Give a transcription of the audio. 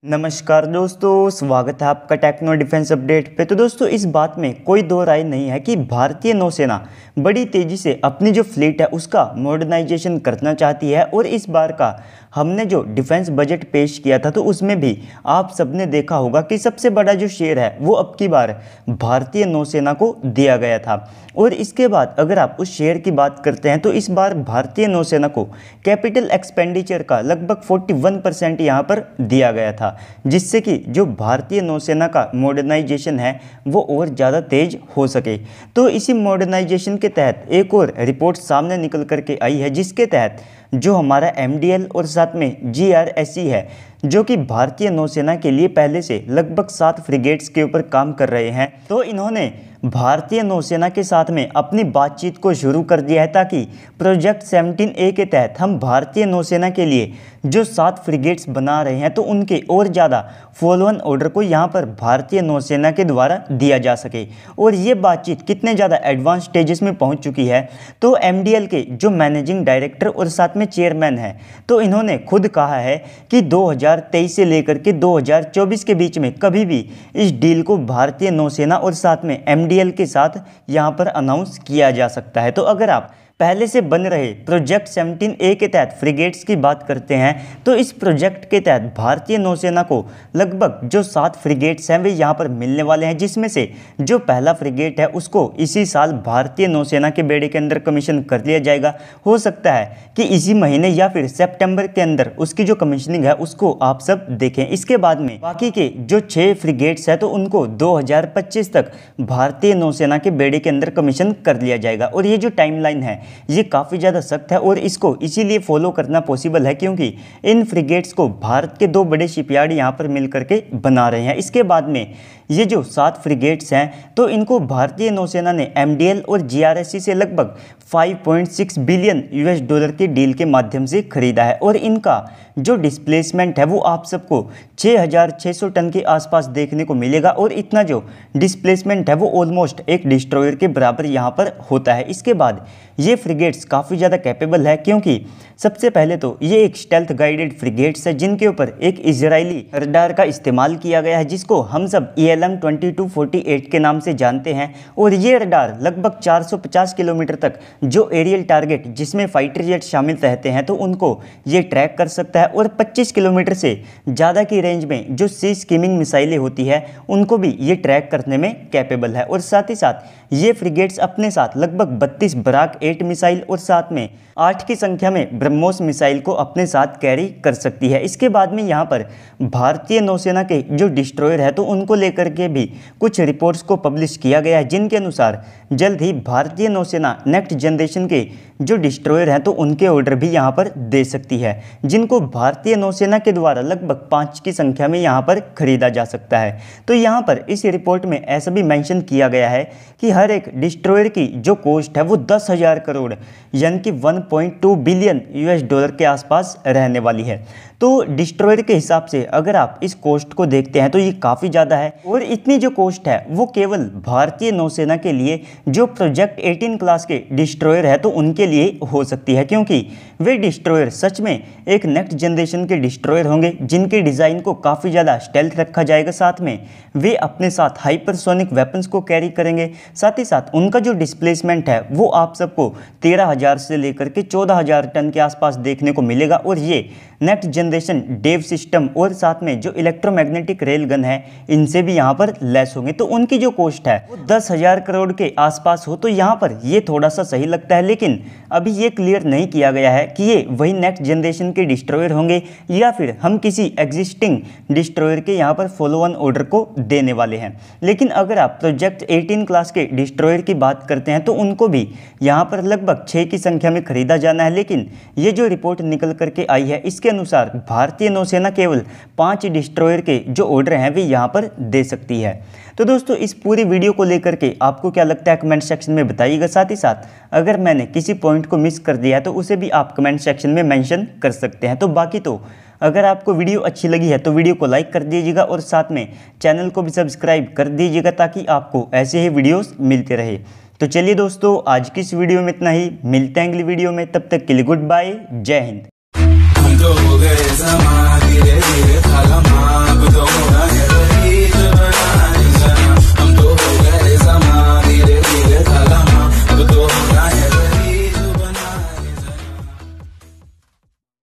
नमस्कार दोस्तों, स्वागत है आपका टेक्नो डिफेंस अपडेट पे। तो दोस्तों, इस बात में कोई दो राय नहीं है कि भारतीय नौसेना बड़ी तेज़ी से अपनी जो फ्लीट है उसका मॉडर्नाइजेशन करना चाहती है। और इस बार का हमने जो डिफेंस बजट पेश किया था तो उसमें भी आप सबने देखा होगा कि सबसे बड़ा जो शेयर है वो अब की बार भारतीय नौसेना को दिया गया था। और इसके बाद अगर आप उस शेयर की बात करते हैं तो इस बार भारतीय नौसेना को कैपिटल एक्सपेंडिचर का लगभग 41% यहाँ पर दिया गया था, जिससे कि जो भारतीय नौसेना का मॉडर्नाइजेशन है वो और ज़्यादा तेज हो सके। तो इसी मॉडर्नाइजेशन के तहत एक और रिपोर्ट सामने निकल करके आई है, जिसके तहत जो हमारा MDL और साथ में GRSE है, जो कि भारतीय नौसेना के लिए पहले से लगभग 7 फ्रिगेट्स के ऊपर काम कर रहे हैं, तो इन्होंने भारतीय नौसेना के साथ में अपनी बातचीत को शुरू कर दिया है ताकि प्रोजेक्ट 17A के तहत हम भारतीय नौसेना के लिए जो 7 फ्रिगेट्स बना रहे हैं तो उनके और ज़्यादा फॉलो ऑन ऑर्डर को यहाँ पर भारतीय नौसेना के द्वारा दिया जा सके। और ये बातचीत कितने ज़्यादा एडवांस स्टेजेस में पहुँच चुकी है, तो MDL के जो मैनेजिंग डायरेक्टर और साथ में चेयरमैन हैं, तो इन्होंने खुद कहा है कि 2023 से लेकर के 2024 के बीच में कभी भी इस डील को भारतीय नौसेना और साथ में MDL के साथ यहाँ पर अनाउंस किया जा सकता है। तो अगर आप पहले से बन रहे प्रोजेक्ट 17A के तहत फ्रिगेट्स की बात करते हैं तो इस प्रोजेक्ट के तहत भारतीय नौसेना को लगभग जो 7 फ्रिगेट्स हैं वे यहाँ पर मिलने वाले हैं, जिसमें से जो पहला फ्रिगेट है उसको इसी साल भारतीय नौसेना के बेड़े के अंदर कमीशन कर लिया जाएगा। हो सकता है कि इसी महीने या फिर सितंबर के अंदर उसकी जो कमीशनिंग है उसको आप सब देखें। इसके बाद में बाकी के जो 6 फ्रिगेट्स हैं तो उनको 2025 तक भारतीय नौसेना के बेड़े के अंदर कमीशन कर लिया जाएगा। और ये जो टाइमलाइन है ये काफ़ी ज़्यादा सख्त है और इसको इसीलिए फॉलो करना पॉसिबल है क्योंकि इन फ्रिगेट्स को भारत के 2 बड़े शिपयार्ड यहाँ पर मिल करके बना रहे हैं। इसके बाद में ये जो 7 फ्रिगेट्स हैं तो इनको भारतीय नौसेना ने MDL और GRSE से लगभग 5.6 बिलियन US$ के डील के माध्यम से खरीदा है। और इनका जो डिस्प्लेसमेंट है वो आप सबको 6,600 टन के आसपास देखने को मिलेगा। और इतना जो डिस्प्लेसमेंट है वो ऑलमोस्ट एक डिस्ट्रॉयर के बराबर यहाँ पर होता है। इसके बाद ये फ्रिगेट्स काफ़ी ज़्यादा कैपेबल है क्योंकि सबसे पहले तो ये एक स्टेल्थ गाइडेड फ्रिगेट्स है जिनके ऊपर एक इजरायली रडार का इस्तेमाल किया गया है, जिसको हम सब ELM-2248 के नाम से जानते हैं। और ये रडार लगभग 450 किलोमीटर तक जो एरियल टारगेट जिसमें फाइटर जेट शामिल रहते हैं तो उनको ये ट्रैक कर सकता है। और 25 किलोमीटर से ज़्यादा की रेंज में जो सी स्कीमिंग मिसाइलें होती है उनको भी ये ट्रैक करने में कैपेबल है। और साथ ही साथ ये फ्रिगेट्स अपने साथ लगभग 32 बराक 8 मिसाइल और साथ में 8 की संख्या में ब्रह्मोस मिसाइल को अपने साथ कैरी कर सकती है। इसके बाद में यहाँ पर भारतीय नौसेना के जो डिस्ट्रॉयर है तो उनको लेकर के भी कुछ रिपोर्ट्स को पब्लिश किया गया है, जिनके अनुसार जल्द ही भारतीय नौसेना नेक्स्ट जनरेशन के जो डिस्ट्रॉयर हैं तो उनके ऑर्डर भी यहाँ पर दे सकती है, जिनको भारतीय नौसेना के द्वारा लगभग 5 की संख्या में यहाँ पर खरीदा जा सकता है। तो यहाँ पर इस रिपोर्ट में ऐसा भी मेंशन किया गया है कि हर एक डिस्ट्रॉयर की जो कॉस्ट है वो 10,000 करोड़ यानी कि 1.2 बिलियन US$ के आसपास रहने वाली है। तो डिस्ट्रॉयर के हिसाब से अगर आप इस कॉस्ट को देखते हैं तो ये काफ़ी ज़्यादा है। और इतनी जो कॉस्ट है वो केवल भारतीय नौसेना के लिए जो प्रोजेक्ट 18 क्लास के डिस्ट्रॉयर है तो उनके लिए हो सकती है, क्योंकि वे डिस्ट्रॉयर सच में एक नेक्स्ट जनरेशन के डिस्ट्रॉयर होंगे जिनके डिज़ाइन को काफ़ी ज़्यादा स्टेल्थ रखा जाएगा। साथ में वे अपने साथ हाइपरसोनिक वेपन्स को कैरी करेंगे। साथ ही साथ उनका जो डिस्प्लेसमेंट है वो आप सबको 13,000 से लेकर के 14,000 टन के आसपास देखने को मिलेगा। और ये नेक्स्ट जनरेशन डेव सिस्टम और साथ में जो इलेक्ट्रोमैग्नेटिक रेल गन है इनसे भी यहाँ पर लेस होंगे। तो उनकी जो कॉस्ट है वो 10,000 करोड़ के आसपास हो। तो यहाँ पर ये थोड़ा सा सही लगता है, लेकिन अभी ये क्लियर नहीं किया गया है कि ये वही नेक्स्ट जनरेशन के डिस्ट्रॉयर होंगे या फिर हम किसी एग्जिस्टिंग डिस्ट्रॉयर के यहाँ पर फॉलो ऑन ऑर्डर को देने वाले हैं। लेकिन अगर आप प्रोजेक्ट 18 क्लास के डिस्ट्रॉयर की बात करते हैं तो उनको भी यहाँ पर लगभग 6 की संख्या में खरीदा जाना है। लेकिन ये जो रिपोर्ट निकल करके आई है इसके अनुसार भारतीय नौसेना केवल 5 डिस्ट्रॉयर के जो ऑर्डर हैं वे यहाँ पर दे सकती है। तो दोस्तों, इस पूरी वीडियो को लेकर के आपको क्या लगता है कमेंट सेक्शन में बताइएगा। साथ ही साथ अगर मैंने किसी पॉइंट को मिस कर दिया है तो उसे भी आप कमेंट सेक्शन में मेंशन कर सकते हैं। तो बाकी तो अगर आपको वीडियो अच्छी लगी है तो वीडियो को लाइक कर दीजिएगा और साथ में चैनल को भी सब्सक्राइब कर दीजिएगा ताकि आपको ऐसे ही वीडियोस मिलते रहे। तो चलिए दोस्तों, आज की इस वीडियो में इतना ही। मिलते हैं अगली वीडियो में, तब तक के लिए गुड बाय, जय हिंद।